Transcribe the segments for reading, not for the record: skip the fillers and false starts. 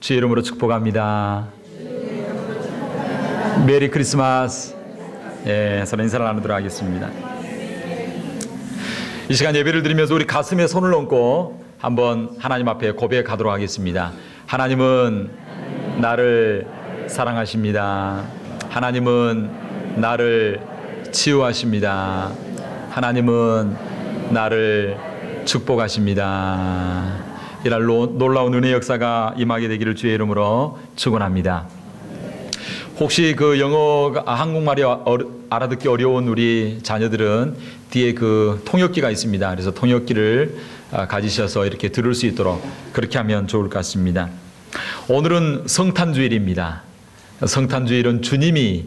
주의 이름으로 축복합니다. 메리 크리스마스. 서로 인사를 나누도록 하겠습니다. 이 시간 예배를 드리면서 우리 가슴에 손을 얹고 한번 하나님 앞에 고백하도록 하겠습니다. 하나님은 나를 사랑하십니다. 하나님은 나를 치유하십니다. 하나님은 나를 축복하십니다. 이날 놀라운 은혜 역사가 임하게 되기를 주의 이름으로 축원합니다. 혹시 그 영어, 한국말이 알아듣기 어려운 우리 자녀들은 뒤에 그 통역기가 있습니다. 그래서 통역기를 가지셔서 이렇게 들을 수 있도록 그렇게 하면 좋을 것 같습니다. 오늘은 성탄주일입니다. 성탄주일은 주님이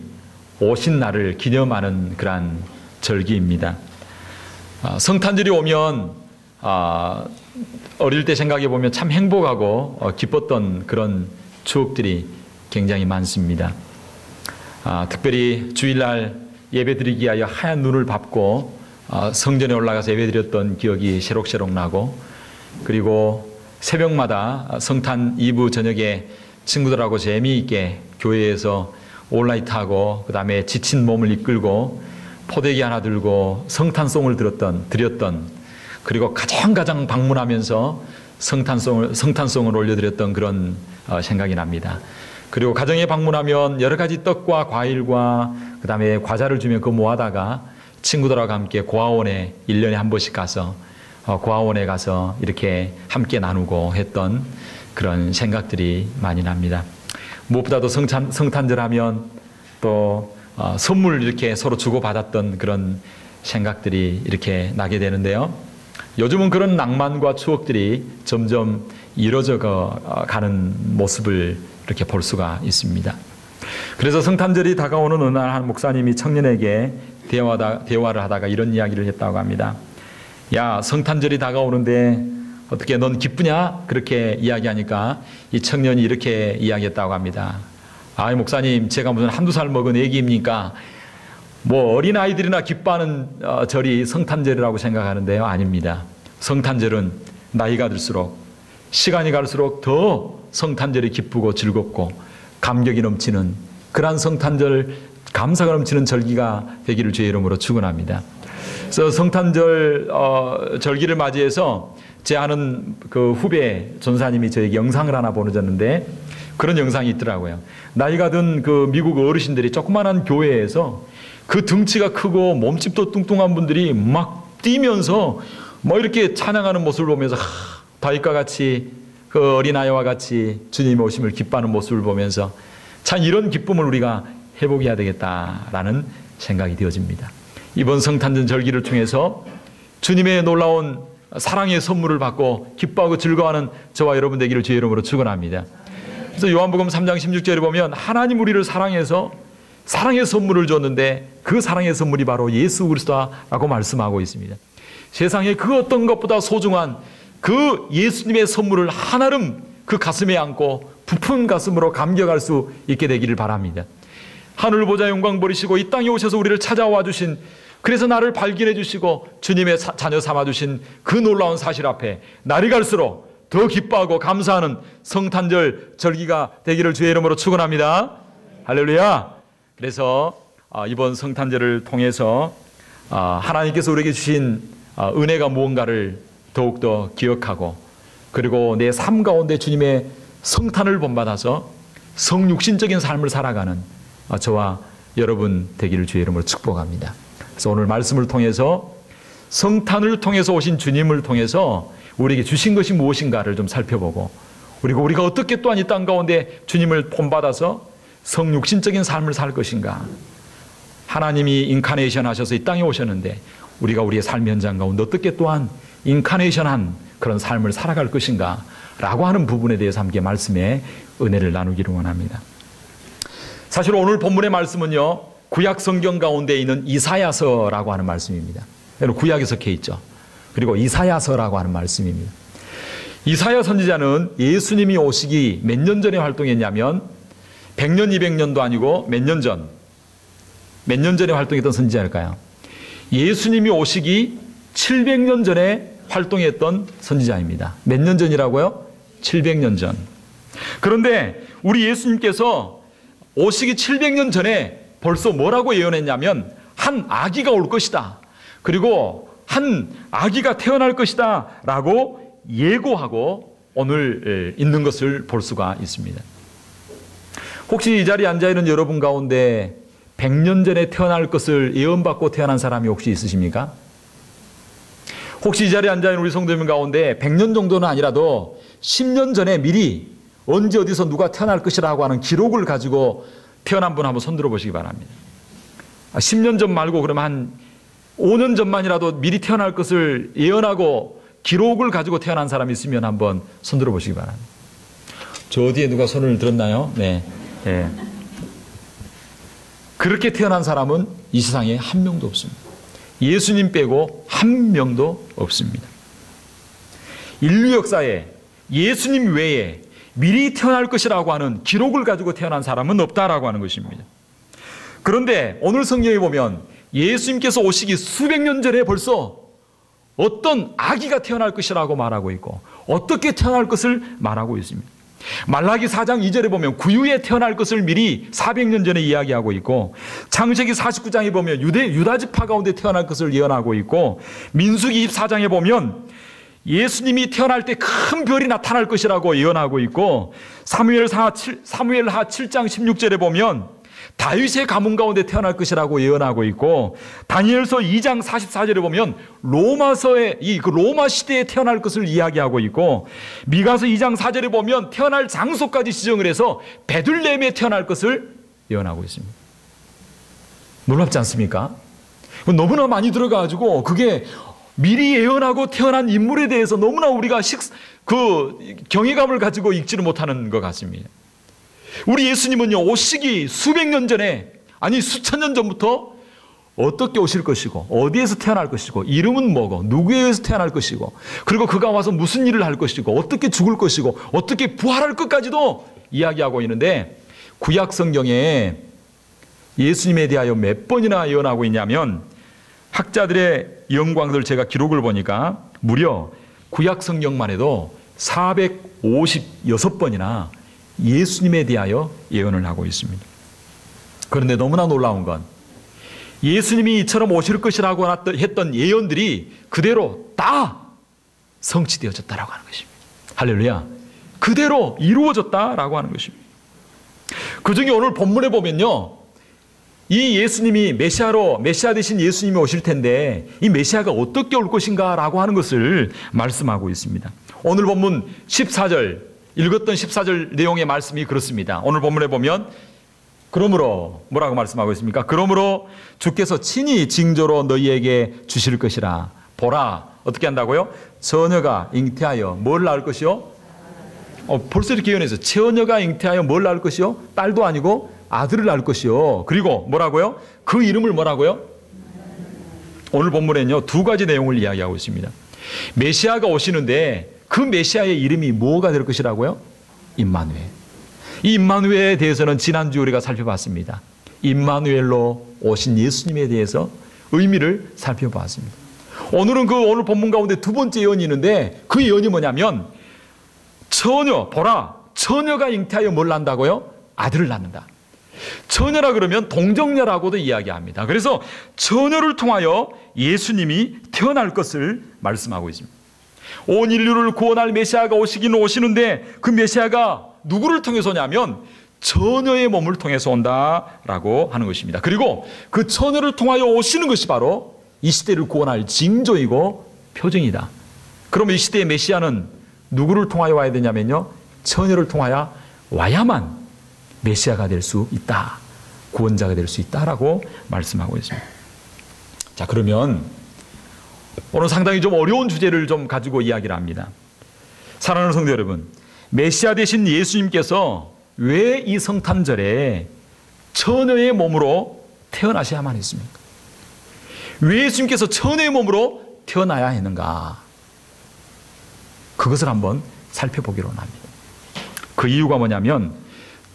오신 날을 기념하는 그러한 절기입니다. 성탄절이 오면 어릴 때 생각해 보면 참 행복하고 기뻤던 그런 추억들이 굉장히 많습니다. 특별히 주일날 예배드리기 위하여 하얀 눈을 밟고 성전에 올라가서 예배드렸던 기억이 새록새록 나고, 그리고 새벽마다 성탄 이브 저녁에 친구들하고 재미있게 교회에서 온라이트하고 그 다음에 지친 몸을 이끌고 포대기 하나 들고 성탄송을 드렸던, 그리고 가정 방문하면서 성탄송을 올려드렸던 그런 생각이 납니다. 그리고 가정에 방문하면 여러 가지 떡과 과일과 그 다음에 과자를 주면 그거 모아다가 친구들하고 함께 고아원에 1년에 한 번씩 가서 고아원에 가서 이렇게 함께 나누고 했던 그런 생각들이 많이 납니다. 무엇보다도 성탄절 하면 또 선물 이렇게 서로 주고받았던 그런 생각들이 이렇게 나게 되는데요. 요즘은 그런 낭만과 추억들이 점점 이루어져 가는 모습을 이렇게 볼 수가 있습니다. 그래서 성탄절이 다가오는 어느 날 한 목사님이 청년에게 대화를 하다가 이런 이야기를 했다고 합니다. 야, 성탄절이 다가오는데 어떻게 넌 기쁘냐? 그렇게 이야기하니까 이 청년이 이렇게 이야기했다고 합니다. 아, 목사님, 제가 무슨 한두 살 먹은 애기입니까? 뭐 어린아이들이나 기뻐하는 절이 성탄절이라고 생각하는데요. 아닙니다. 성탄절은 나이가 들수록, 시간이 갈수록 더 성탄절이 기쁘고 즐겁고 감격이 넘치는 그러한 성탄절, 감사가 넘치는 절기가 되기를 주의 이름으로 축원합니다. 그래서 성탄절 절기를 맞이해서 제 아는 그 후배 전사님이 저에게 영상을 하나 보내줬는데 그런 영상이 있더라고요. 나이가 든 그 미국 어르신들이 조그만한 교회에서 그 등치가 크고 몸집도 뚱뚱한 분들이 막 뛰면서 뭐 이렇게 찬양하는 모습을 보면서 다윗과 같이 그 어린아이와 같이 주님의 오심을 기뻐하는 모습을 보면서 참 이런 기쁨을 우리가 회복해야 되겠다라는 생각이 되어집니다. 이번 성탄절 절기를 통해서 주님의 놀라운 사랑의 선물을 받고 기뻐하고 즐거워하는 저와 여러분 되기를 주의 이름으로 축원합니다. 그래서 요한복음 3장 16절에 보면 하나님 우리를 사랑해서 사랑의 선물을 줬는데 그 사랑의 선물이 바로 예수 그리스도라고 말씀하고 있습니다. 세상에 그 어떤 것보다 소중한 그 예수님의 선물을 한아름 그 가슴에 안고 부푼 가슴으로 감격할 수 있게 되기를 바랍니다. 하늘 보좌 영광 버리시고 이 땅에 오셔서 우리를 찾아와 주신, 그래서 나를 발견해 주시고 주님의 자녀 삼아 주신 그 놀라운 사실 앞에 날이 갈수록 더 기뻐하고 감사하는 성탄절 절기가 되기를 주의 이름으로 축원합니다. 할렐루야. 그래서 이번 성탄절을 통해서 하나님께서 우리에게 주신 은혜가 무언가를 더욱더 기억하고, 그리고 내 삶 가운데 주님의 성탄을 본받아서 성육신적인 삶을 살아가는 저와 여러분 되기를 주의 이름으로 축복합니다. 그래서 오늘 말씀을 통해서 성탄을 통해서 오신 주님을 통해서 우리에게 주신 것이 무엇인가를 좀 살펴보고, 그리고 우리가 어떻게 또한 이 땅 가운데 주님을 본받아서 성육신적인 삶을 살 것인가. 하나님이 인카네이션 하셔서 이 땅에 오셨는데 우리가 우리의 삶 현장 가운데 어떻게 또한 인카네이션한 그런 삶을 살아갈 것인가 라고 하는 부분에 대해서 함께 말씀의 은혜를 나누기를 원합니다. 사실 오늘 본문의 말씀은요, 구약 성경 가운데 있는 이사야서라고 하는 말씀입니다. 구약에 속해 있죠. 그리고 이사야서라고 하는 말씀입니다. 이사야 선지자는 예수님이 오시기 몇 년 전에 활동했냐면 100년, 200년도 아니고 몇 년 전에 활동했던 선지자일까요? 예수님이 오시기 700년 전에 활동했던 선지자입니다. 몇 년 전이라고요? 700년 전. 그런데 우리 예수님께서 오시기 700년 전에 벌써 뭐라고 예언했냐면 한 아기가 올 것이다. 그리고 한 아기가 태어날 것이다 라고 예고하고 오늘 있는 것을 볼 수가 있습니다. 혹시 이 자리에 앉아있는 여러분 가운데 100년 전에 태어날 것을 예언받고 태어난 사람이 혹시 있으십니까? 혹시 이 자리에 앉아있는 우리 성도님 가운데 100년 정도는 아니라도 10년 전에 미리 언제 어디서 누가 태어날 것이라고 하는 기록을 가지고 태어난 분 한번 손들어 보시기 바랍니다. 10년 전 말고 그러면 한 5년 전만이라도 미리 태어날 것을 예언하고 기록을 가지고 태어난 사람이 있으면 한번 손들어 보시기 바랍니다. 저 어디에 누가 손을 들었나요? 네. 네. 그렇게 태어난 사람은 이 세상에 한 명도 없습니다. 예수님 빼고 한 명도 없습니다. 인류 역사에 예수님 외에 미리 태어날 것이라고 하는 기록을 가지고 태어난 사람은 없다라고 하는 것입니다. 그런데 오늘 성경에 보면 예수님께서 오시기 수백 년 전에 벌써 어떤 아기가 태어날 것이라고 말하고 있고 어떻게 태어날 것을 말하고 있습니다. 말라기 4장 2절에 보면 구유에 태어날 것을 미리 400년 전에 이야기하고 있고 창세기 49장에 보면 유다 지파 가운데 태어날 것을 예언하고 있고 민수기 24장에 보면 예수님이 태어날 때 큰 별이 나타날 것이라고 예언하고 있고 사무엘하 7장 16절에 보면 다윗의 가문 가운데 태어날 것이라고 예언하고 있고 다니엘서 2장 44절에 보면 로마서의 그 로마 시대에 태어날 것을 이야기하고 있고 미가서 2장 4절에 보면 태어날 장소까지 지정을 해서 베들레헴에 태어날 것을 예언하고 있습니다. 놀랍지 않습니까? 너무나 많이 들어가지고 그게 미리 예언하고 태어난 인물에 대해서 너무나 우리가 경외감을 가지고 읽지를 못하는 것 같습니다. 우리 예수님은요, 오시기 수백 년 전에, 아니 수천 년 전부터 어떻게 오실 것이고 어디에서 태어날 것이고 이름은 뭐고 누구에 의해서 태어날 것이고 그리고 그가 와서 무슨 일을 할 것이고 어떻게 죽을 것이고 어떻게 부활할 것까지도 이야기하고 있는데 구약 성경에 예수님에 대하여 몇 번이나 예언하고 있냐면 학자들의 영광들 제가 기록을 보니까 무려 구약 성경만 해도 456번이나 예수님에 대하여 예언을 하고 있습니다. 그런데 너무나 놀라운 건 예수님이 이처럼 오실 것이라고 했던 예언들이 그대로 다 성취되어졌다라고 하는 것입니다. 할렐루야. 그대로 이루어졌다라고 하는 것입니다. 그중에 오늘 본문에 보면요, 이 예수님이 메시아 되신 예수님이 오실 텐데 이 메시아가 어떻게 올 것인가 라고 하는 것을 말씀하고 있습니다. 오늘 본문 14절 읽었던 14절 내용의 말씀이 그렇습니다. 오늘 본문에 보면 그러므로 뭐라고 말씀하고 있습니까? 그러므로 주께서 친히 징조로 너희에게 주실 것이라. 보라, 어떻게 한다고요? 처녀가 잉태하여 뭘 낳을 것이요? 벌써 이렇게 예언해서 처녀가 잉태하여 뭘 낳을 것이요? 딸도 아니고 아들을 낳을 것이요. 그리고 뭐라고요? 그 이름을 뭐라고요? 오늘 본문에는요, 두 가지 내용을 이야기하고 있습니다. 메시아가 오시는데 그 메시아의 이름이 뭐가 될 것이라고요? 임마누엘. 이 임마누엘에 대해서는 지난주 우리가 살펴봤습니다. 임마누엘로 오신 예수님에 대해서 의미를 살펴봤습니다. 오늘은 오늘 본문 가운데 두 번째 예언이 있는데 그 예언이 뭐냐면 보라, 처녀가 잉태하여 뭘 낳는다고요? 아들을 낳는다. 처녀라 그러면 동정녀라고도 이야기합니다. 그래서 처녀를 통하여 예수님이 태어날 것을 말씀하고 있습니다. 온 인류를 구원할 메시아가 오시기는 오시는데 그 메시아가 누구를 통해서 오냐면 처녀의 몸을 통해서 온다라고 하는 것입니다. 그리고 그 처녀를 통하여 오시는 것이 바로 이 시대를 구원할 징조이고 표징이다. 그러면 이 시대의 메시아는 누구를 통하여 와야 되냐면요, 처녀를 통하여 와야만 메시아가 될 수 있다, 구원자가 될 수 있다라고 말씀하고 있습니다. 자, 그러면 오늘 상당히 좀 어려운 주제를 좀 가지고 이야기를 합니다. 사랑하는 성도 여러분, 메시아 되신 예수님께서 왜 이 성탄절에 처녀의 몸으로 태어나셔야만 했습니까? 왜 예수님께서 처녀의 몸으로 태어나야 했는가? 그것을 한번 살펴보기로 합니다. 그 이유가 뭐냐면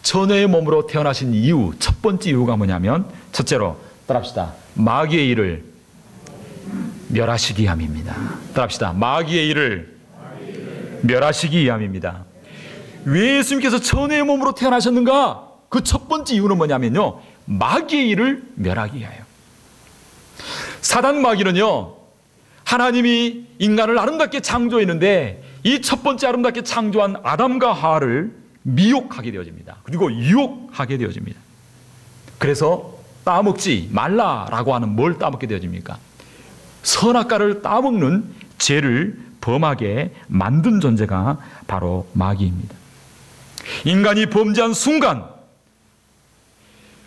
처녀의 몸으로 태어나신 이유, 첫 번째 이유가 뭐냐면 첫째로 따라합시다. 마귀의 일을 멸하시기 위함입니다. 따라합시다. 마귀의 일을 멸하시기 위함입니다. 왜 예수님께서 천의 몸으로 태어나셨는가? 그 첫 번째 이유는 뭐냐면요, 마귀의 일을 멸하기 위하여. 사단 마귀는요, 하나님이 인간을 아름답게 창조했는데 이 첫 번째 아름답게 창조한 아담과 하와를 미혹하게 되어집니다. 그리고 유혹하게 되어집니다. 그래서 따먹지 말라라고 하는 뭘 따먹게 되어집니까? 선악과를 따먹는 죄를 범하게 만든 존재가 바로 마귀입니다. 인간이 범죄한 순간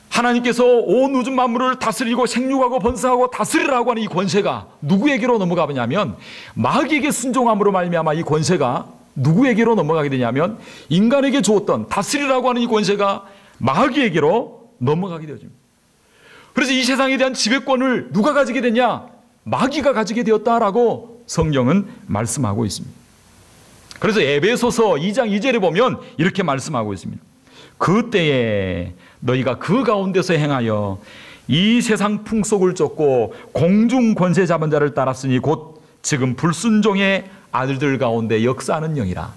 하나님께서 온 우주 만물을 다스리고 생육하고 번성하고 다스리라고 하는 이 권세가 누구에게로 넘어가 버냐면, 마귀에게 순종함으로 말미암아 이 권세가 누구에게로 넘어가게 되냐면 인간에게 주었던 다스리라고 하는 이 권세가 마귀에게로 넘어가게 되어집니다. 그래서 이 세상에 대한 지배권을 누가 가지게 됐냐? 마귀가 가지게 되었다라고 성경은 말씀하고 있습니다. 그래서 에베소서 2장 2절에 보면 이렇게 말씀하고 있습니다. 그때에 너희가 그 가운데서 행하여 이 세상 풍속을 쫓고 공중 권세 잡은 자를 따랐으니 곧 지금 불순종의 아들들 가운데 역사하는 영이라.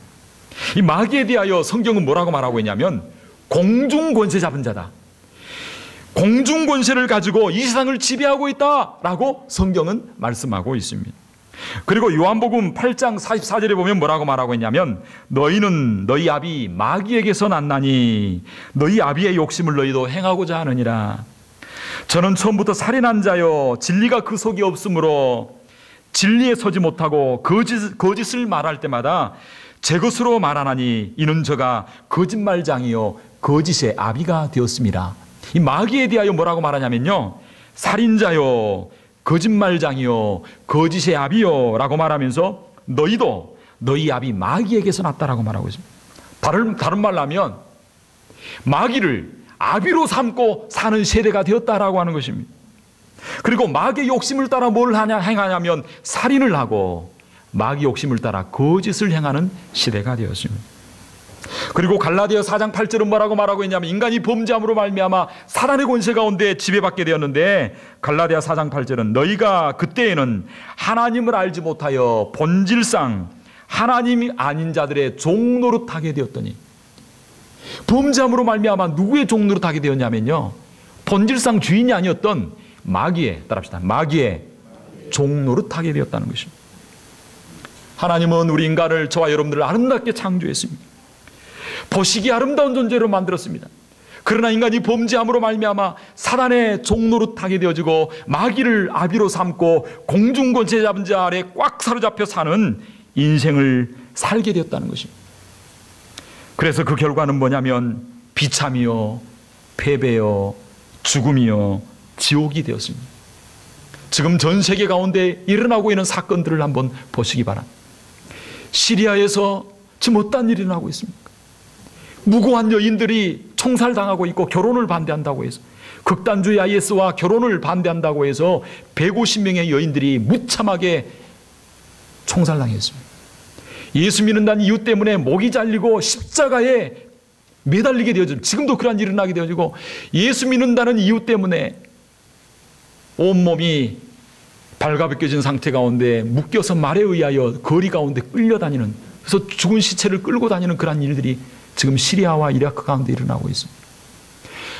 이 마귀에 대하여 성경은 뭐라고 말하고 있냐면 공중 권세 잡은 자다. 공중 권세를 가지고 이 세상을 지배하고 있다라고 성경은 말씀하고 있습니다. 그리고 요한복음 8장 44절에 보면 뭐라고 말하고 있냐면 너희는 너희 아비 마귀에게서 났나니 너희 아비의 욕심을 너희도 행하고자 하느니라. 저는 처음부터 살인한 자요 진리가 그 속에 없으므로 진리에 서지 못하고 거짓을 말할 때마다 제 것으로 말하나니 이는 저가 거짓말장이요 거짓의 아비가 되었습니다. 이 마귀에 대하여 뭐라고 말하냐면요, 살인자요 거짓말장이요 거짓의 아비요 라고 말하면서 너희도 너희 아비 마귀에게서 났다라고 말하고 있습니다. 다른 말로 하면 마귀를 아비로 삼고 사는 세대가 되었다라고 하는 것입니다. 그리고 마귀의 욕심을 따라 뭘 행하냐면 살인을 하고 마귀 욕심을 따라 거짓을 행하는 시대가 되었습니다. 그리고 갈라디아 4장 8절은 뭐라고 말하고 있냐면 인간이 범죄함으로 말미암아 사단의 권세 가운데 지배받게 되었는데 갈라디아 4장 8절은 너희가 그때에는 하나님을 알지 못하여 본질상 하나님이 아닌 자들의 종노릇하게 되었더니, 범죄함으로 말미암아 누구의 종노릇하게 되었냐면요, 본질상 주인이 아니었던 마귀의, 따라합시다, 마귀의 종노릇하게 되었다는 것입니다. 하나님은 우리 인간을, 저와 여러분들을 아름답게 창조했습니다. 보시기에 아름다운 존재로 만들었습니다. 그러나 인간이 범죄함으로 말미암아 사단의 종노릇하게 되어지고 마귀를 아비로 삼고 공중권세 잡은 자 아래 꽉 사로잡혀 사는 인생을 살게 되었다는 것입니다. 그래서 그 결과는 뭐냐면 비참이요 패배요 죽음이요 지옥이 되었습니다. 지금 전 세계 가운데 일어나고 있는 사건들을 한번 보시기 바랍니다. 시리아에서 지금 어떤 일이 일어나고 있습니까? 무고한 여인들이 총살당하고 있고 결혼을 반대한다고 해서, 극단주의 IS와 결혼을 반대한다고 해서 150명의 여인들이 무참하게 총살당했습니다. 예수 믿는다는 이유 때문에 목이 잘리고 십자가에 매달리게 되어지고, 지금도 그런 일이 일어나게 되어지고, 예수 믿는다는 이유 때문에 온몸이 발가벗겨진 상태 가운데 묶여서 말에 의하여 거리 가운데 끌려다니는, 그래서 죽은 시체를 끌고 다니는 그런 일들이 지금 시리아와 이라크 가운데 일어나고 있습니다.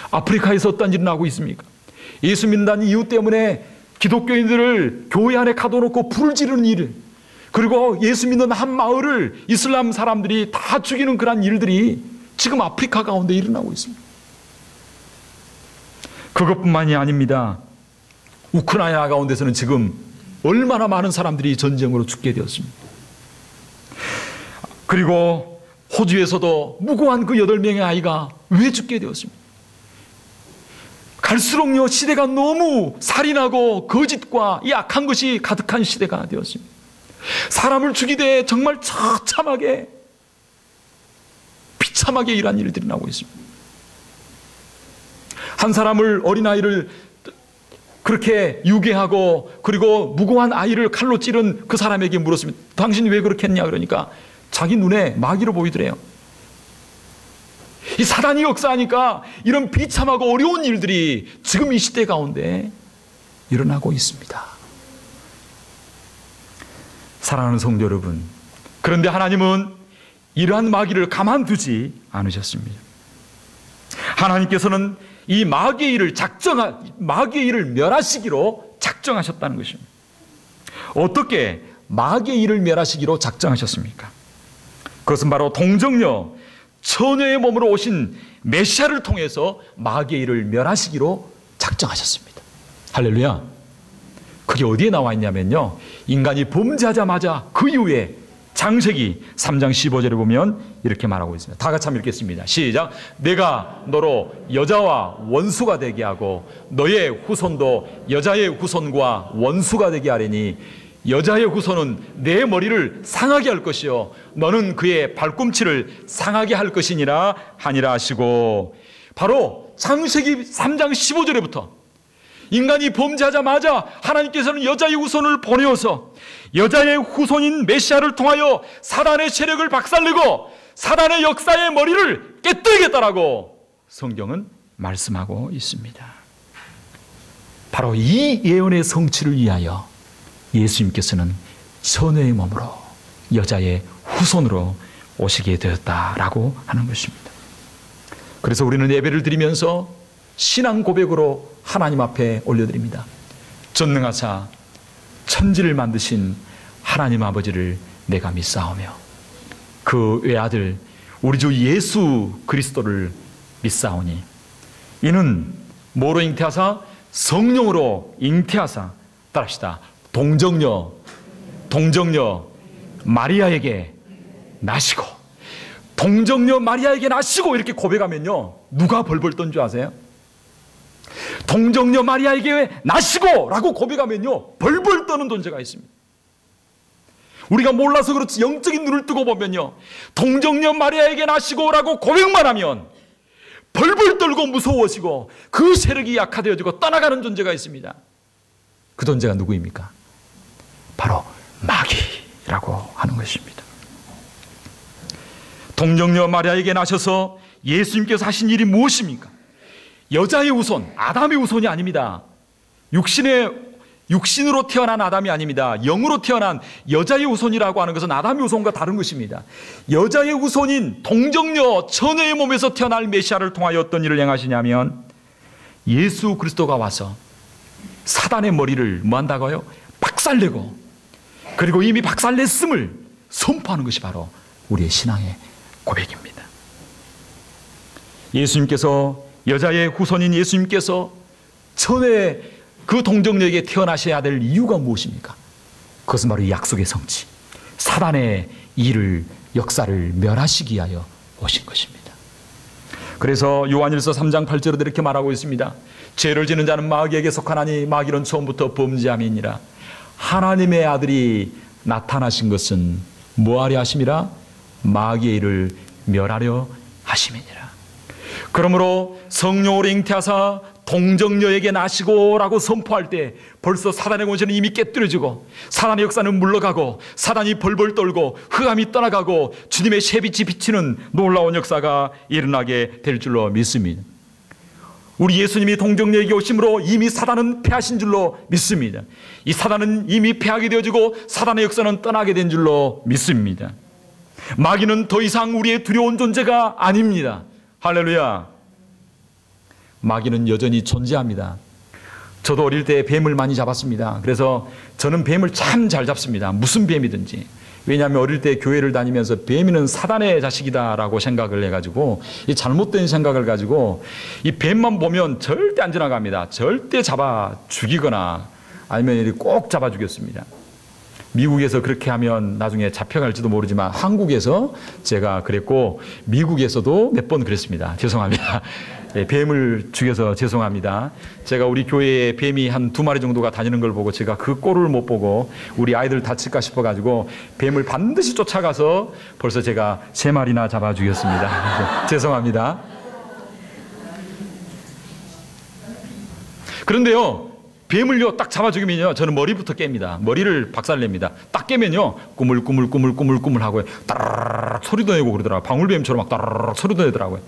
아프리카에서 어떤 일이 일어나고 있습니까? 예수 믿는다는 이유 때문에 기독교인들을 교회 안에 가둬놓고 불을 지르는 일, 그리고 예수 믿는 한 마을을 이슬람 사람들이 다 죽이는 그런 일들이 지금 아프리카 가운데 일어나고 있습니다. 그것뿐만이 아닙니다. 우크라이나 가운데서는 지금 얼마나 많은 사람들이 전쟁으로 죽게 되었습니다. 그리고 호주에서도 무고한 그 8명의 아이가 왜 죽게 되었습니까? 갈수록요 시대가 너무 살인하고 거짓과 이 악한 것이 가득한 시대가 되었습니다. 사람을 죽이되 정말 처참하게 비참하게 일한 일들이 나오고 있습니다. 한 사람을, 어린아이를 그렇게 유괴하고 그리고 무고한 아이를 칼로 찌른 그 사람에게 물었습니다. 당신 왜 그렇게 했냐? 그러니까 자기 눈에 마귀로 보이더래요. 이 사단이 역사하니까 이런 비참하고 어려운 일들이 지금 이 시대 가운데 일어나고 있습니다. 사랑하는 성도 여러분, 그런데 하나님은 이러한 마귀를 가만두지 않으셨습니다. 하나님께서는 이 마귀의 일을 멸하시기로 작정하셨다는 것입니다. 어떻게 마귀의 일을 멸하시기로 작정하셨습니까? 그것은 바로 동정녀 처녀의 몸으로 오신 메시아를 통해서 마귀의 일을 멸하시기로 작정하셨습니다. 할렐루야. 그게 어디에 나와 있냐면요, 인간이 범죄하자마자 그 이후에 창세기 3장 15절에 보면 이렇게 말하고 있습니다. 다 같이 한번 읽겠습니다. 시작. 내가 너로 여자와 원수가 되게 하고 너의 후손도 여자의 후손과 원수가 되게 하리니 여자의 후손은 내 머리를 상하게 할 것이요 너는 그의 발꿈치를 상하게 할 것이니라 하니라 하시고, 바로 창세기 3장 15절에부터 인간이 범죄하자마자 하나님께서는 여자의 후손을 보내어서 여자의 후손인 메시아를 통하여 사단의 세력을 박살내고 사단의 역사의 머리를 깨뜨리겠다라고 성경은 말씀하고 있습니다. 바로 이 예언의 성취를 위하여 예수님께서는 처녀의 몸으로 여자의 후손으로 오시게 되었다라고 하는 것입니다. 그래서 우리는 예배를 드리면서 신앙 고백으로 하나님 앞에 올려드립니다. 전능하사 천지를 만드신 하나님 아버지를 내가 믿사오며 그 외아들 우리 주 예수 그리스도를 믿사오니 이는 뭐로 잉태하사? 성령으로 잉태하사, 따라합시다. 동정녀 마리아에게 나시고, 동정녀 마리아에게 나시고 이렇게 고백하면요, 누가 벌벌 떤 줄 아세요? 동정녀 마리아에게 나시고 라고 고백하면요, 벌벌 떠는 존재가 있습니다. 우리가 몰라서 그렇지 영적인 눈을 뜨고 보면요, 동정녀 마리아에게 나시고 라고 고백만 하면 벌벌 떨고 무서워지고 그 세력이 약화되어지고 떠나가는 존재가 있습니다. 그 존재가 누구입니까? 바로 마귀라고 하는 것입니다. 동정녀 마리아에게 나셔서 예수님께서 하신 일이 무엇입니까? 여자의 후손, 아담의 후손이 아닙니다. 육신으로 태어난 아담이 아닙니다. 영으로 태어난 여자의 후손이라고 하는 것은 아담의 후손과 다른 것입니다. 여자의 후손인 동정녀 처녀의 몸에서 태어날 메시아를 통하여 어떤 일을 행하시냐면 예수 그리스도가 와서 사단의 머리를 뭐 한다고요? 박살내고, 그리고 이미 박살냈음을 선포하는 것이 바로 우리의 신앙의 고백입니다. 예수님께서, 여자의 후손인 예수님께서 처녀의 그 동정녀에게 태어나셔야 될 이유가 무엇입니까? 그것은 바로 이 약속의 성취, 사단의 일을, 역사를 멸하시기 위하여 오신 것입니다. 그래서 요한일서 3장 8절에 이렇게 말하고 있습니다. 죄를 지는 자는 마귀에게 속하나니 마귀는 처음부터 범죄함이니라. 하나님의 아들이 나타나신 것은 뭐하려 하심이라? 마귀의 일을 멸하려 하심이니라. 그러므로 성령으로 잉태하사 동정녀에게 나시고 라고 선포할 때 벌써 사단의 권세는 이미 깨뜨려지고 사단의 역사는 물러가고 사단이 벌벌 떨고 흑암이 떠나가고 주님의 새빛이 비치는 놀라운 역사가 일어나게 될 줄로 믿습니다. 우리 예수님이 동정녀에게 오심으로 이미 사단은 패하신 줄로 믿습니다. 이 사단은 이미 패하게 되어지고 사단의 역사는 떠나게 된 줄로 믿습니다. 마귀는 더 이상 우리의 두려운 존재가 아닙니다. 할렐루야. 마귀는 여전히 존재합니다. 저도 어릴 때 뱀을 많이 잡았습니다. 그래서 저는 뱀을 참 잘 잡습니다. 무슨 뱀이든지. 왜냐하면 어릴 때 교회를 다니면서 뱀이는 사단의 자식이다라고 생각을 해가지고, 이 잘못된 생각을 가지고 이 뱀만 보면 절대 안 지나갑니다. 절대 잡아 죽이거나 아니면 꼭 잡아 죽였습니다. 미국에서 그렇게 하면 나중에 잡혀갈지도 모르지만 한국에서 제가 그랬고 미국에서도 몇 번 그랬습니다. 죄송합니다. 뱀을 죽여서 죄송합니다. 제가 우리 교회에 뱀이 한 2마리 정도가 다니는 걸 보고 제가 그 꼴을 못 보고 우리 아이들 다칠까 싶어가지고 뱀을 반드시 쫓아가서 벌써 제가 3마리나 잡아 죽였습니다. 죄송합니다. 그런데요, 뱀을요 딱 잡아 죽이면요 저는 머리부터 깹니다. 머리를 박살냅니다. 딱 깨면요 꾸물꾸물 하고 따라락 소리도 내고 그러더라고요. 방울뱀처럼 막 따라락 소리도 내더라고요.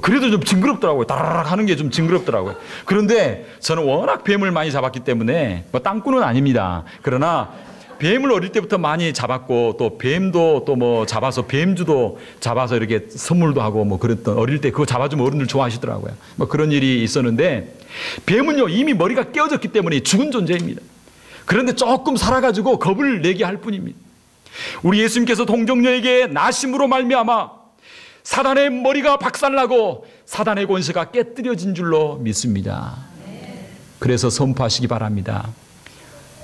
그래도 좀 징그럽더라고요. 따라락 하는 게 좀 징그럽더라고요. 그런데 저는 워낙 뱀을 많이 잡았기 때문에 뭐 땅꾼은 아닙니다. 그러나 뱀을 어릴 때부터 많이 잡았고, 또 뱀도 또 뭐 잡아서 뱀주도 잡아서 이렇게 선물도 하고 뭐 그랬던, 어릴 때 그거 잡아주면 어른들 좋아하시더라고요. 뭐 그런 일이 있었는데, 뱀은요 이미 머리가 깨어졌기 때문에 죽은 존재입니다. 그런데 조금 살아가지고 겁을 내게 할 뿐입니다. 우리 예수님께서 동정녀에게 나심으로 말미암아 사단의 머리가 박살나고 사단의 권세가 깨뜨려진 줄로 믿습니다. 그래서 선포하시기 바랍니다.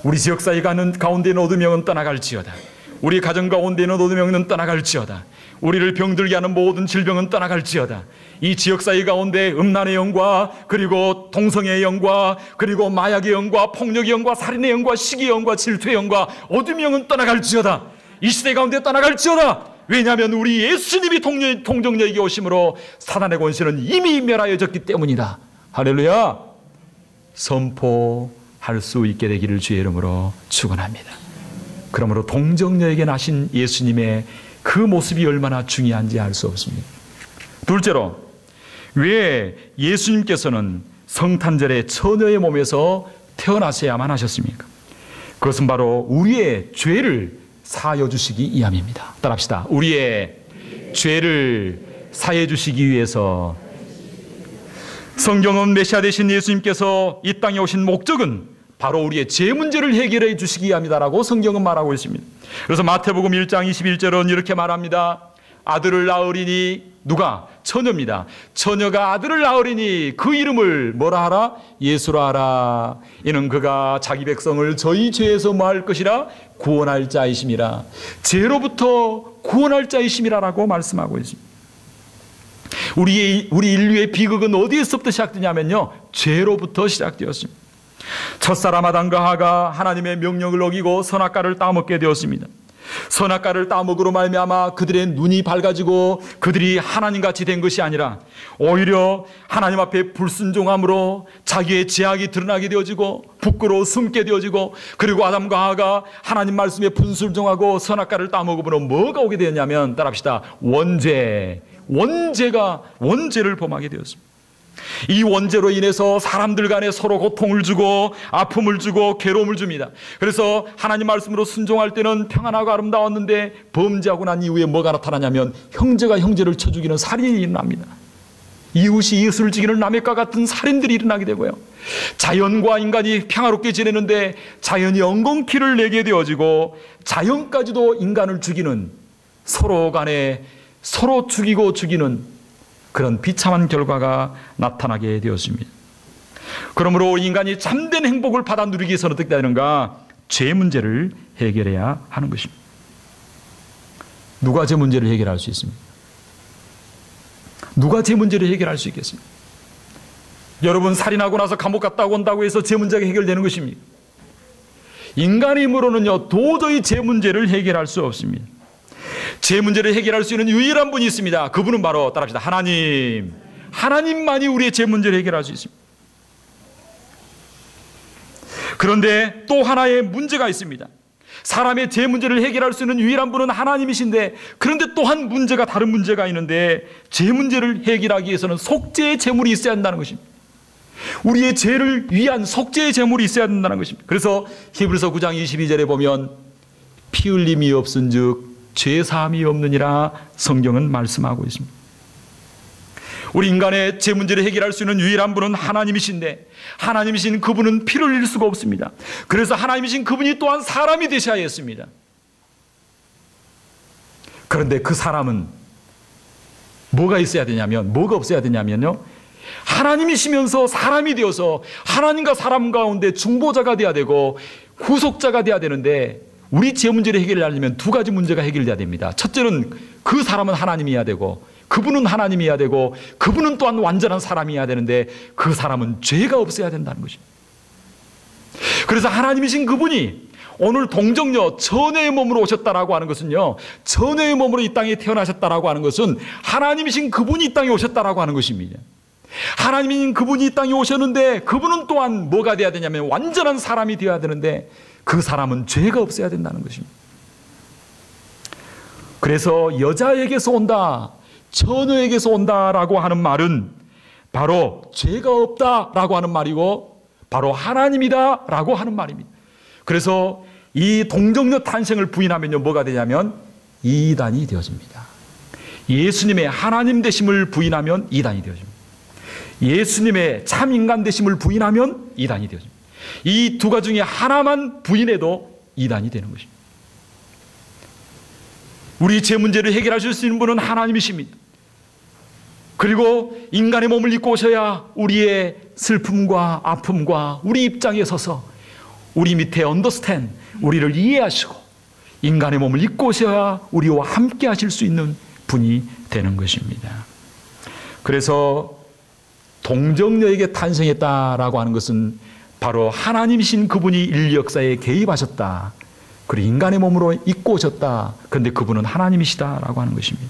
우리 지역사회 가운데 있는 어둠 영은 떠나갈지어다. 우리 가정 가운데 있는 어둠 영은 떠나갈지어다. 우리를 병들게 하는 모든 질병은 떠나갈지어다. 이 지역사회 가운데 음란의 영과, 그리고 동성애의 영과, 그리고 마약의 영과, 폭력의 영과, 살인의 영과, 시기의 영과, 질투의 영과, 어둠의 영은 떠나갈지어다. 이 시대 가운데 떠나갈지어다. 왜냐하면 우리 예수님이 동정녀에게 오심으로 사단의 권세는 이미 멸하여졌기 때문이다. 할렐루야. 선포할 수 있게 되기를 주의 이름으로 축원합니다. 그러므로 동정녀에게 나신 예수님의 그 모습이 얼마나 중요한지 알 수 없습니다. 둘째로, 왜 예수님께서는 성탄절에 처녀의 몸에서 태어나셔야만 하셨습니까? 그것은 바로 우리의 죄를 사하여 주시기 위함입니다. 따라합시다. 우리의 죄를 사해 주시기 위해서. 성경은 메시아 되신 예수님께서 이 땅에 오신 목적은 바로 우리의 죄 문제를 해결해 주시기 위함이다라고 성경은 말하고 있습니다. 그래서 마태복음 1장 21절은 이렇게 말합니다. 아들을 낳으리니, 누가? 처녀입니다. 처녀가 아들을 낳으리니 그 이름을 뭐라 하라? 예수라 하라. 이는 그가 자기 백성을 저희 죄에서 뭐 할 것이라? 구원할 자이심이라. 죄로부터 구원할 자이심이라라고 말씀하고 있습니다. 우리 인류의 비극은 어디에서부터 시작되냐면요, 죄로부터 시작되었습니다. 첫사람 아담과 하가 하나님의 명령을 어기고 선악과를 따먹게 되었습니다. 선악과를 따먹으로 말미암아 그들의 눈이 밝아지고 그들이 하나님같이 된 것이 아니라 오히려 하나님 앞에 불순종함으로 자기의 죄악이 드러나게 되어지고 부끄러워 숨게 되어지고, 그리고 아담과 하가 하나님 말씀에 불순종하고 선악과를 따먹으므로 뭐가 오게 되었냐면, 따라합시다, 원죄를 범하게 되었습니다. 이 원죄로 인해서 사람들 간에 서로 고통을 주고 아픔을 주고 괴로움을 줍니다. 그래서 하나님 말씀으로 순종할 때는 평안하고 아름다웠는데 범죄하고 난 이후에 뭐가 나타나냐면 형제가 형제를 쳐 죽이는 살인이 일어납니다. 이웃이 이웃을 죽이는 남의과 같은 살인들이 일어나게 되고요. 자연과 인간이 평화롭게 지내는데 자연이 엉겅퀴를 내게 되어지고 자연까지도 인간을 죽이는, 서로 간에 서로 죽이고 죽이는 그런 비참한 결과가 나타나게 되었습니다. 그러므로 인간이 참된 행복을 받아 누리기 위해서는 어떻게 되는가? 죄 문제를 해결해야 하는 것입니다. 누가 죄 문제를 해결할 수 있습니까? 누가 죄 문제를 해결할 수 있겠습니까? 여러분, 살인하고 나서 감옥 갔다 온다고 해서 죄 문제가 해결되는 것입니까? 인간의 힘으로는요, 도저히 죄 문제를 해결할 수 없습니다. 죄 문제를 해결할 수 있는 유일한 분이 있습니다. 그분은 바로, 따라합시다, 하나님. 하나님만이 우리의 죄 문제를 해결할 수 있습니다. 그런데 또 하나의 문제가 있습니다. 사람의 죄 문제를 해결할 수 있는 유일한 분은 하나님이신데, 그런데 또한 문제가, 다른 문제가 있는데, 죄 문제를 해결하기 위해서는 속죄의 제물이 있어야 한다는 것입니다. 우리의 죄를 위한 속죄의 제물이 있어야 한다는 것입니다. 그래서 히브리서 9장 22절에 보면 피 흘림이 없은즉 죄 사함이 없느니라 성경은 말씀하고 있습니다. 우리 인간의 죄 문제를 해결할 수 있는 유일한 분은 하나님이신데, 하나님이신 그분은 피를 흘릴 수가 없습니다. 그래서 하나님이신 그분이 또한 사람이 되셔야 했습니다. 그런데 그 사람은 뭐가 있어야 되냐면, 뭐가 없어야 되냐면요, 하나님이시면서 사람이 되어서 하나님과 사람 가운데 중보자가 돼야 되고 후속자가 돼야 되는데, 우리 죄 문제를 해결하려면 두 가지 문제가 해결돼야 됩니다. 첫째는 그 사람은 하나님이어야 되고, 그분은 하나님이어야 되고, 그분은 또한 완전한 사람이어야 되는데, 그 사람은 죄가 없어야 된다는 것입니다. 그래서 하나님이신 그분이 오늘 동정녀 처녀의 몸으로 오셨다라고 하는 것은요, 처녀의 몸으로 이 땅에 태어나셨다라고 하는 것은 하나님이신 그분이 이 땅에 오셨다라고 하는 것입니다. 하나님인 그분이 이 땅에 오셨는데, 그분은 또한 뭐가 돼야 되냐면 완전한 사람이 되어야 되는데, 그 사람은 죄가 없어야 된다는 것입니다. 그래서 여자에게서 온다, 처녀에게서 온다라고 하는 말은 바로 죄가 없다라고 하는 말이고, 바로 하나님이다라고 하는 말입니다. 그래서 이 동정녀 탄생을 부인하면요, 뭐가 되냐면 이단이 되어집니다. 예수님의 하나님 되심을 부인하면 이단이 되어집니다. 예수님의 참 인간 되심을 부인하면 이단이 되어집니다. 이 두 가지 중에 하나만 부인해도 이단이 되는 것입니다. 우리 제 문제를 해결하실 수 있는 분은 하나님이십니다. 그리고 인간의 몸을 입고 오셔야 우리의 슬픔과 아픔과 우리 입장에 서서 우리 밑에 understand, 우리를 이해하시고 인간의 몸을 입고 오셔야 우리와 함께 하실 수 있는 분이 되는 것입니다. 그래서 동정녀에게 탄생했다라고 하는 것은 바로 하나님이신 그분이 인류 역사에 개입하셨다. 그리고 인간의 몸으로 입고 오셨다. 그런데 그분은 하나님이시다라고 하는 것입니다.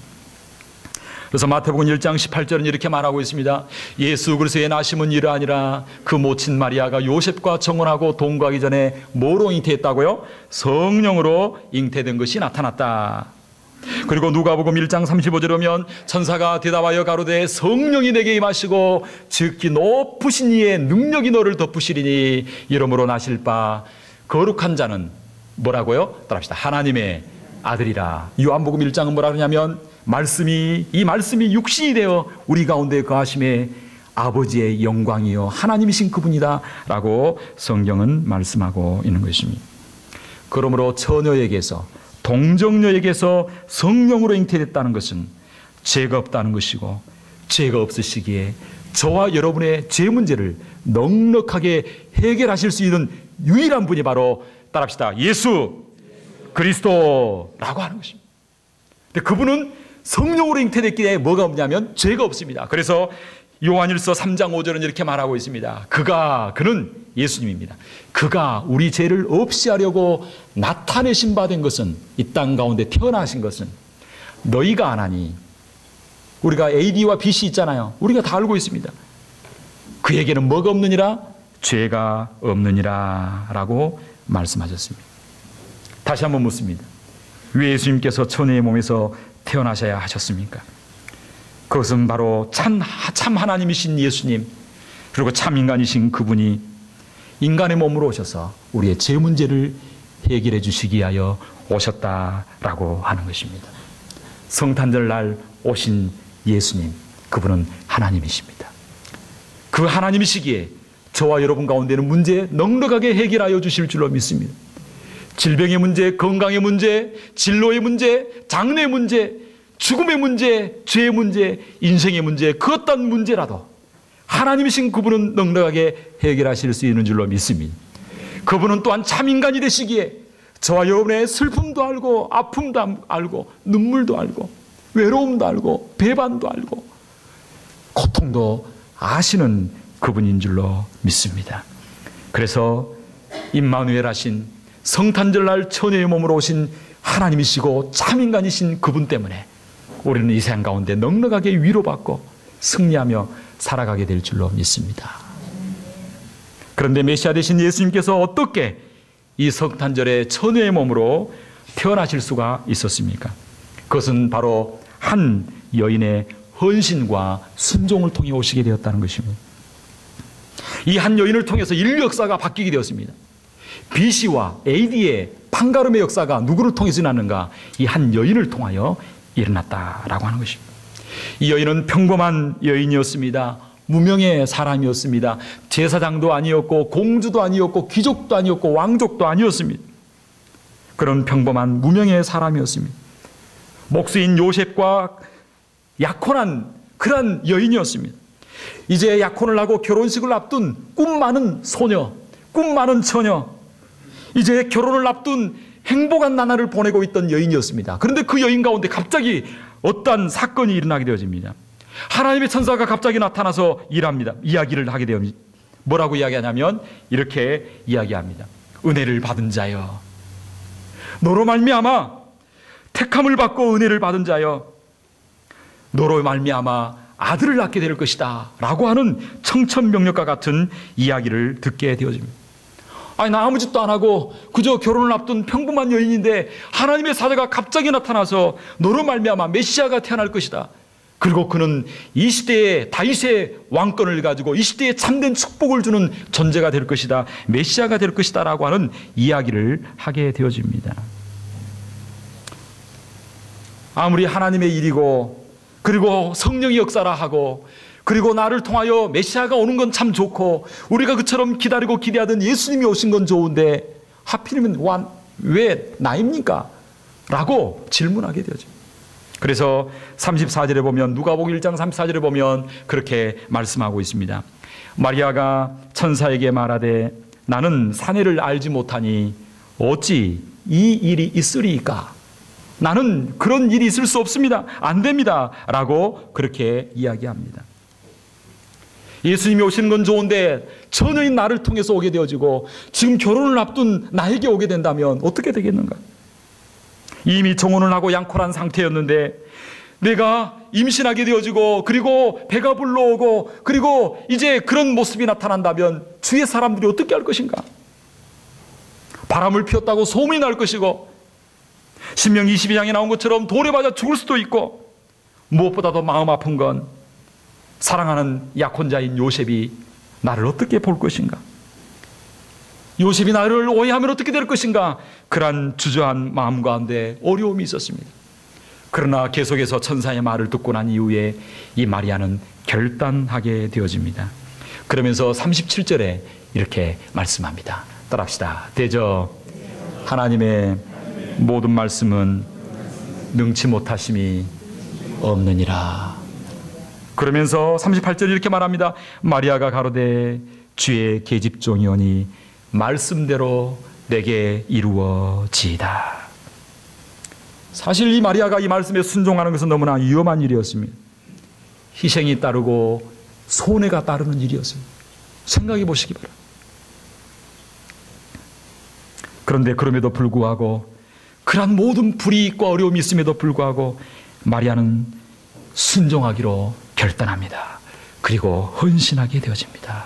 그래서 마태복음 1장 18절은 이렇게 말하고 있습니다. 예수 그리스도의 나심은 이러하니라. 그 모친 마리아가 요셉과 정혼하고 동거하기 전에 뭐로 잉태했다고요? 성령으로 잉태된 것이 나타났다. 그리고 누가복음 1장 35절에 오면 천사가 대답하여 가로되 성령이 내게 임하시고 즉기 높으신 이의 능력이 너를 덮으시리니 이러므로 나실 바 거룩한 자는 뭐라고요? 따라합시다. 하나님의 아들이라. 요한복음 1장은 뭐라 그러냐면 이 말씀이 육신이 되어 우리 가운데 거하심에 아버지의 영광이요 하나님이신 그분이다 라고 성경은 말씀하고 있는 것입니다. 그러므로 처녀에게서 동정녀에게서 성령으로 잉태됐다는 것은 죄가 없다는 것이고 죄가 없으시기에 저와 여러분의 죄 문제를 넉넉하게 해결하실 수 있는 유일한 분이 바로 따라합시다. 예수 그리스도라고 하는 것입니다. 근데 그분은 성령으로 잉태됐기에 뭐가 없냐면 죄가 없습니다. 그래서 요한일서 3장 5절은 이렇게 말하고 있습니다. 그는 예수님입니다. 그가 우리 죄를 없이 하려고 나타내신 바 된 것은, 이 땅 가운데 태어나신 것은 너희가 안 하니. 우리가 AD와 BC 있잖아요. 우리가 다 알고 있습니다. 그에게는 뭐가 없느니라? 죄가 없느니라 라고 말씀하셨습니다. 다시 한번 묻습니다. 왜 예수님께서 처녀의 몸에서 태어나셔야 하셨습니까? 그것은 바로 참 하나님이신 예수님, 그리고 참 인간이신 그분이 인간의 몸으로 오셔서 우리의 죄 문제를 해결해 주시기 위하여 오셨다라고 하는 것입니다. 성탄절 날 오신 예수님, 그분은 하나님이십니다. 그 하나님이시기에 저와 여러분 가운데는 문제 넉넉하게 해결하여 주실 줄로 믿습니다. 질병의 문제, 건강의 문제, 진로의 문제, 장래의 문제, 죽음의 문제, 죄의 문제, 인생의 문제, 그 어떤 문제라도 하나님이신 그분은 넉넉하게 해결하실 수 있는 줄로 믿습니다. 그분은 또한 참 인간이 되시기에 저와 여러분의 슬픔도 알고 아픔도 알고 눈물도 알고 외로움도 알고 배반도 알고 고통도 아시는 그분인 줄로 믿습니다. 그래서 임마누엘 하신 성탄절날 처녀의 몸으로 오신 하나님이시고 참 인간이신 그분 때문에 우리는 이 세상 가운데 넉넉하게 위로받고 승리하며 살아가게 될 줄로 믿습니다. 그런데 메시아 되신 예수님께서 어떻게 이 성탄절에 처녀의 몸으로 태어나실 수가 있었습니까? 그것은 바로 한 여인의 헌신과 순종을 통해 오시게 되었다는 것입니다. 이 한 여인을 통해서 인류 역사가 바뀌게 되었습니다. BC와 AD의 판가름의 역사가 누구를 통해서 일어났는가? 이 한 여인을 통하여 일어났다라고 하는 것입니다. 이 여인은 평범한 여인이었습니다. 무명의 사람이었습니다. 제사장도 아니었고 공주도 아니었고 귀족도 아니었고 왕족도 아니었습니다. 그런 평범한 무명의 사람이었습니다. 목수인 요셉과 약혼한 그런 여인이었습니다. 이제 약혼을 하고 결혼식을 앞둔 꿈 많은 소녀, 꿈 많은 처녀, 이제 결혼을 앞둔 행복한 나날을 보내고 있던 여인이었습니다. 그런데 그 여인 가운데 갑자기 어떠한 사건이 일어나게 되어집니다. 하나님의 천사가 갑자기 나타나서 이야기를 하게 되옵니다. 뭐라고 이야기하냐면 이렇게 이야기합니다. 은혜를 받은 자여, 너로 말미암아 택함을 받고 은혜를 받은 자여, 너로 말미암아 아들을 낳게 될 것이다 라고 하는 청천벽력과 같은 이야기를 듣게 되어집니다. 아니, 나 아무 짓도 안 하고 그저 결혼을 앞둔 평범한 여인인데 하나님의 사자가 갑자기 나타나서 너로 말미암아 메시아가 태어날 것이다, 그리고 그는 이 시대에 다윗의 왕권을 가지고 이 시대에 참된 축복을 주는 존재가 될 것이다, 메시아가 될 것이다 라고 하는 이야기를 하게 되어집니다. 아무리 하나님의 일이고 그리고 성령의 역사라 하고 그리고 나를 통하여 메시아가 오는 건 참 좋고 우리가 그처럼 기다리고 기대하던 예수님이 오신 건 좋은데 하필이면 왜 나입니까? 라고 질문하게 되죠. 그래서 34절에 보면, 누가복음 1장 34절에 보면 그렇게 말씀하고 있습니다. 마리아가 천사에게 말하되 나는 사내를 알지 못하니 어찌 이 일이 있으리이까? 나는 그런 일이 있을 수 없습니다. 안 됩니다. 라고 그렇게 이야기합니다. 예수님이 오시는 건 좋은데 처녀인 나를 통해서 오게 되어지고 지금 결혼을 앞둔 나에게 오게 된다면 어떻게 되겠는가? 이미 정혼을 하고 양콜한 상태였는데 내가 임신하게 되어지고 그리고 배가 불러오고 그리고 이제 그런 모습이 나타난다면 주위의 사람들이 어떻게 할 것인가? 바람을 피웠다고 소문이 날 것이고 신명기 22장에 나온 것처럼 돌에 맞아 죽을 수도 있고, 무엇보다도 마음 아픈 건 사랑하는 약혼자인 요셉이 나를 어떻게 볼 것인가? 요셉이 나를 오해하면 어떻게 될 것인가? 그러한 주저한 마음 가운데 어려움이 있었습니다. 그러나 계속해서 천사의 말을 듣고 난 이후에 이 마리아는 결단하게 되어집니다. 그러면서 37절에 이렇게 말씀합니다. 따라합시다. 대저 하나님의 모든 말씀은 능치 못하심이 없느니라. 그러면서 38절에 이렇게 말합니다. 마리아가 가로되 주의 계집종이오니 말씀대로 내게 이루어지이다. 사실 이 마리아가 이 말씀에 순종하는 것은 너무나 위험한 일이었습니다. 희생이 따르고 손해가 따르는 일이었습니다. 생각해 보시기 바랍니다. 그런데 그럼에도 불구하고, 그러한 모든 불이익과 어려움이 있음에도 불구하고 마리아는 순종하기로 결단합니다. 그리고 헌신하게 되어집니다.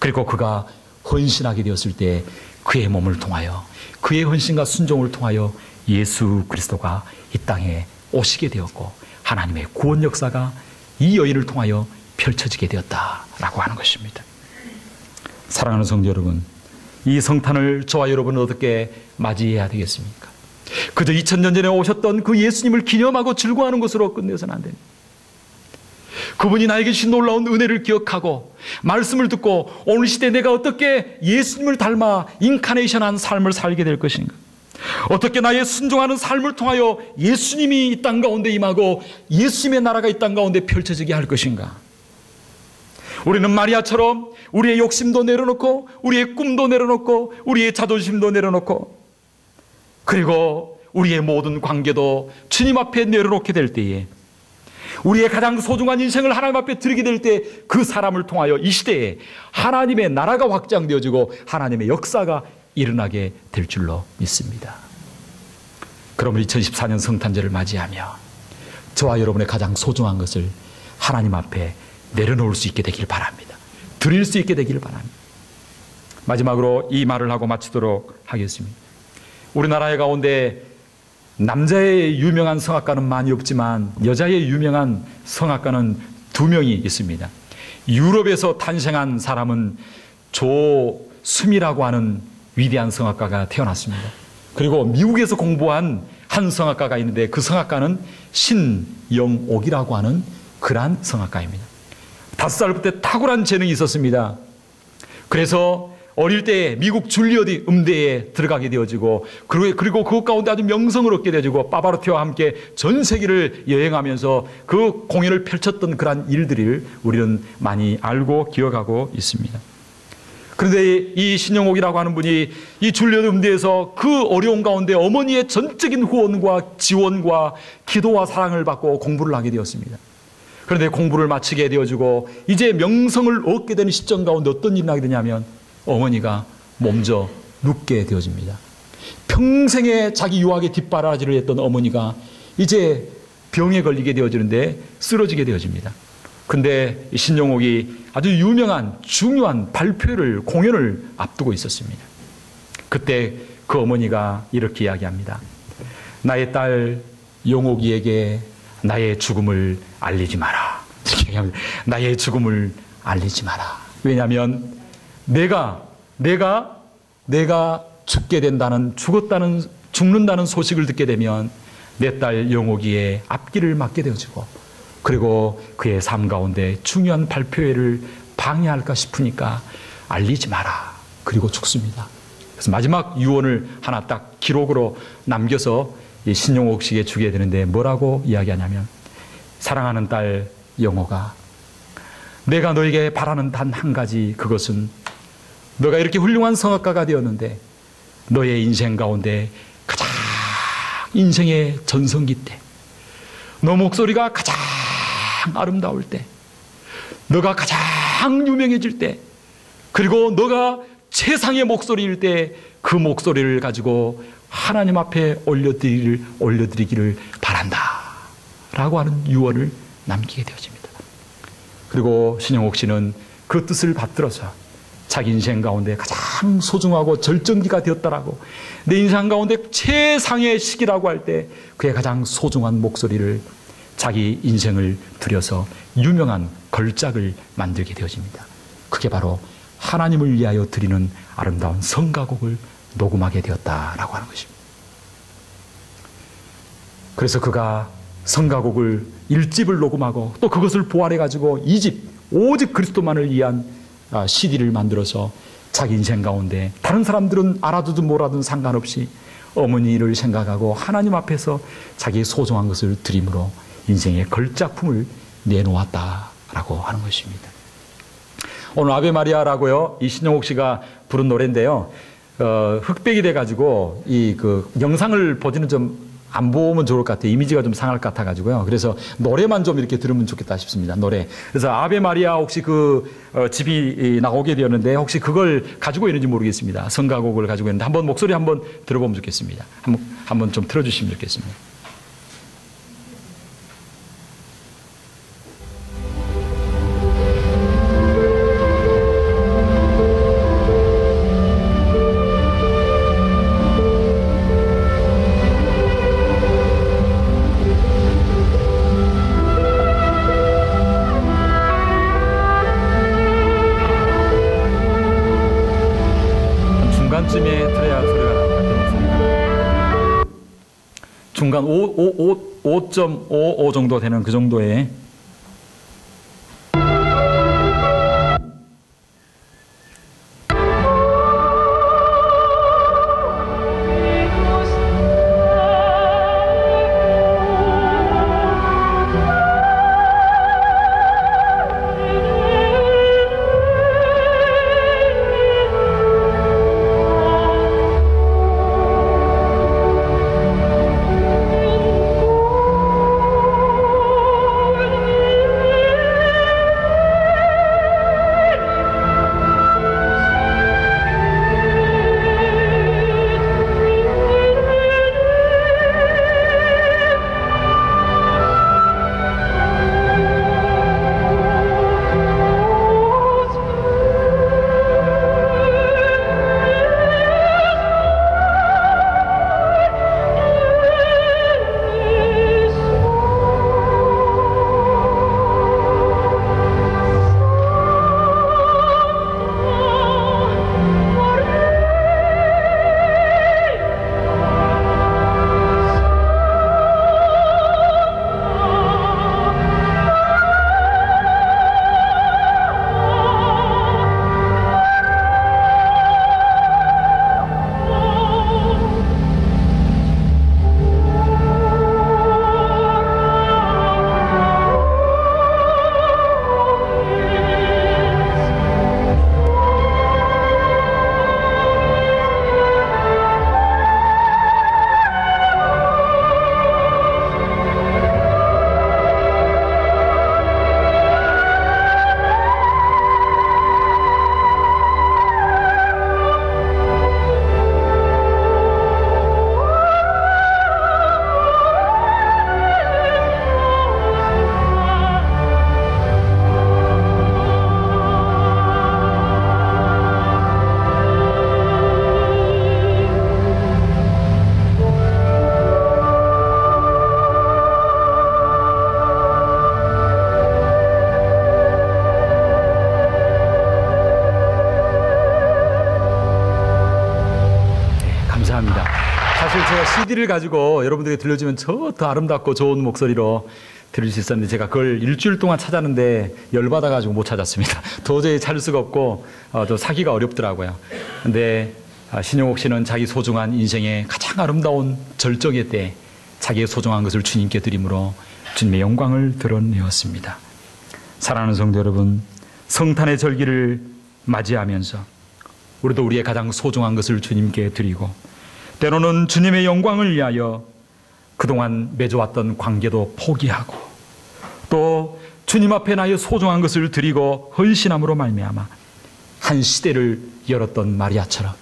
그리고 그가 헌신하게 되었을 때 그의 몸을 통하여, 그의 헌신과 순종을 통하여 예수 그리스도가 이 땅에 오시게 되었고 하나님의 구원 역사가 이 여인을 통하여 펼쳐지게 되었다라고 하는 것입니다. 사랑하는 성도 여러분, 이 성탄을 저와 여러분은 어떻게 맞이해야 되겠습니까? 그저 2000년 전에 오셨던 그 예수님을 기념하고 즐거워하는 것으로 끝내서는 안 됩니다. 그분이 나에게 주신 놀라운 은혜를 기억하고 말씀을 듣고 오늘 시대에 내가 어떻게 예수님을 닮아 인카네이션한 삶을 살게 될 것인가, 어떻게 나의 순종하는 삶을 통하여 예수님이 이 땅 가운데 임하고 예수님의 나라가 이 땅 가운데 펼쳐지게 할 것인가. 우리는 마리아처럼 우리의 욕심도 내려놓고 우리의 꿈도 내려놓고 우리의 자존심도 내려놓고 그리고 우리의 모든 관계도 주님 앞에 내려놓게 될 때에, 우리의 가장 소중한 인생을 하나님 앞에 드리게 될 때 그 사람을 통하여 이 시대에 하나님의 나라가 확장되어지고 하나님의 역사가 일어나게 될 줄로 믿습니다. 그러면 2014년 성탄절을 맞이하며 저와 여러분의 가장 소중한 것을 하나님 앞에 내려놓을 수 있게 되길 바랍니다. 드릴 수 있게 되길 바랍니다. 마지막으로 이 말을 하고 마치도록 하겠습니다. 우리나라의 가운데 남자의 유명한 성악가는 많이 없지만 여자의 유명한 성악가는 2명이 있습니다. 유럽에서 탄생한 사람은 조수미라고 하는 위대한 성악가가 태어났습니다. 그리고 미국에서 공부한 한 성악가가 있는데 그 성악가는 신영옥이라고 하는 그러한 성악가입니다. 5살 때 탁월한 재능이 있었습니다. 그래서 어릴 때 미국 줄리어디 음대에 들어가게 되어지고 그리고 그 가운데 아주 명성을 얻게 되어지고 파바로티와 함께 전 세계를 여행하면서 그 공연을 펼쳤던 그러한 일들을 우리는 많이 알고 기억하고 있습니다. 그런데 이 신영옥이라고 하는 분이 이 줄리어디 음대에서 그 어려운 가운데 어머니의 전적인 후원과 지원과 기도와 사랑을 받고 공부를 하게 되었습니다. 그런데 공부를 마치게 되어지고 이제 명성을 얻게 되는 시점 가운데 어떤 일이 나게 되냐면 어머니가 먼저 눕게 되어집니다. 평생에 자기 유학의 뒷바라지를 했던 어머니가 이제 병에 걸리게 되어지는데 쓰러지게 되어집니다. 그런데 신영옥이 아주 유명한 중요한 발표를, 공연을 앞두고 있었습니다. 그때 그 어머니가 이렇게 이야기합니다. 나의 딸 영옥이에게 나의 죽음을 알리지 마라. 나의 죽음을 알리지 마라. 왜냐하면 내가 죽게 된다는, 죽는다는 소식을 듣게 되면 내 딸 영옥이의 앞길을 막게 되어지고, 그리고 그의 삶 가운데 중요한 발표회를 방해할까 싶으니까 알리지 마라. 그리고 죽습니다. 그래서 마지막 유언을 하나 딱 기록으로 남겨서 이 신영옥 씨에게 주게 되는데 뭐라고 이야기하냐면, 사랑하는 딸 영옥아, 내가 너에게 바라는 단 한 가지, 그것은 너가 이렇게 훌륭한 성악가가 되었는데 너의 인생 가운데 가장 인생의 전성기 때, 너 목소리가 가장 아름다울 때, 너가 가장 유명해질 때, 그리고 너가 최상의 목소리일 때 그 목소리를 가지고 하나님 앞에 올려드리기를 바란다 라고 하는 유언을 남기게 되어집니다. 그리고 신영옥 씨는 그 뜻을 받들어서 자기 인생 가운데 가장 소중하고 절정기가 되었다라고, 내 인생 가운데 최상의 시기라고 할 때 그의 가장 소중한 목소리를, 자기 인생을 들여서 유명한 걸작을 만들게 되어집니다. 그게 바로 하나님을 위하여 드리는 아름다운 성가곡을 녹음하게 되었다라고 하는 것입니다. 그래서 그가 성가곡을 1집을 녹음하고 또 그것을 보완해가지고 2집, 오직 그리스도만을 위한 CD를 만들어서 자기 인생 가운데 다른 사람들은 알아두든 뭐라든 상관없이 어머니를 생각하고 하나님 앞에서 자기의 소중한 것을 드림으로 인생의 걸작품을 내놓았다라고 하는 것입니다. 오늘 아베 마리아라고요, 이 신영옥 씨가 부른 노래인데요, 흑백이 돼가지고 이 그 영상을 보지는 좀 안 보면 좋을 것 같아요. 이미지가 좀 상할 것 같아가지고요. 그래서 노래만 좀 이렇게 들으면 좋겠다 싶습니다. 노래. 그래서 아베 마리아 혹시 그 집이 나오게 되었는데 혹시 그걸 가지고 있는지 모르겠습니다. 성가곡을 가지고 있는데 한번 목소리 한번 들어보면 좋겠습니다. 한번 좀 틀어주시면 좋겠습니다. 중간쯤에 들어야 소리가 나옵니다. 중간 5.55 정도 되는 그 정도의 CD를 가지고 여러분들이 들려주면 저 더 아름답고 좋은 목소리로 들을 수 있었는데 제가 그걸 일주일 동안 찾았는데 열받아가지고 못 찾았습니다. 도저히 찾을 수가 없고 또 사기가 어렵더라고요. 근데 신용옥 씨는 자기 소중한 인생의 가장 아름다운 절정의 때 자기의 소중한 것을 주님께 드림으로 주님의 영광을 드러내었습니다. 사랑하는 성도 여러분, 성탄의 절기를 맞이하면서 우리도 우리의 가장 소중한 것을 주님께 드리고 때로는 주님의 영광을 위하여 그동안 맺어왔던 관계도 포기하고 또 주님 앞에 나의 소중한 것을 드리고 헌신함으로 말미암아 한 시대를 열었던 마리아처럼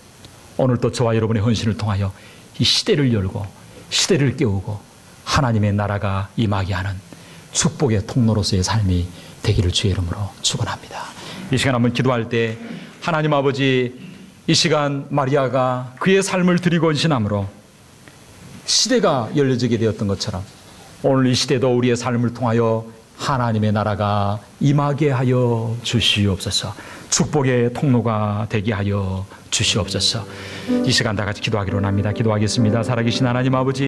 오늘도 저와 여러분의 헌신을 통하여 이 시대를 열고 시대를 깨우고 하나님의 나라가 임하게 하는 축복의 통로로서의 삶이 되기를 주의 이름으로 축원합니다. 이 시간 한번 기도할 때 하나님 아버지, 이 시간 마리아가 그의 삶을 드리고 헌신함으로 시대가 열려지게 되었던 것처럼 오늘 이 시대도 우리의 삶을 통하여 하나님의 나라가 임하게 하여 주시옵소서. 축복의 통로가 되게 하여 주시옵소서. 이 시간 다 같이 기도하기로 합니다. 기도하겠습니다. 살아계신 하나님 아버지,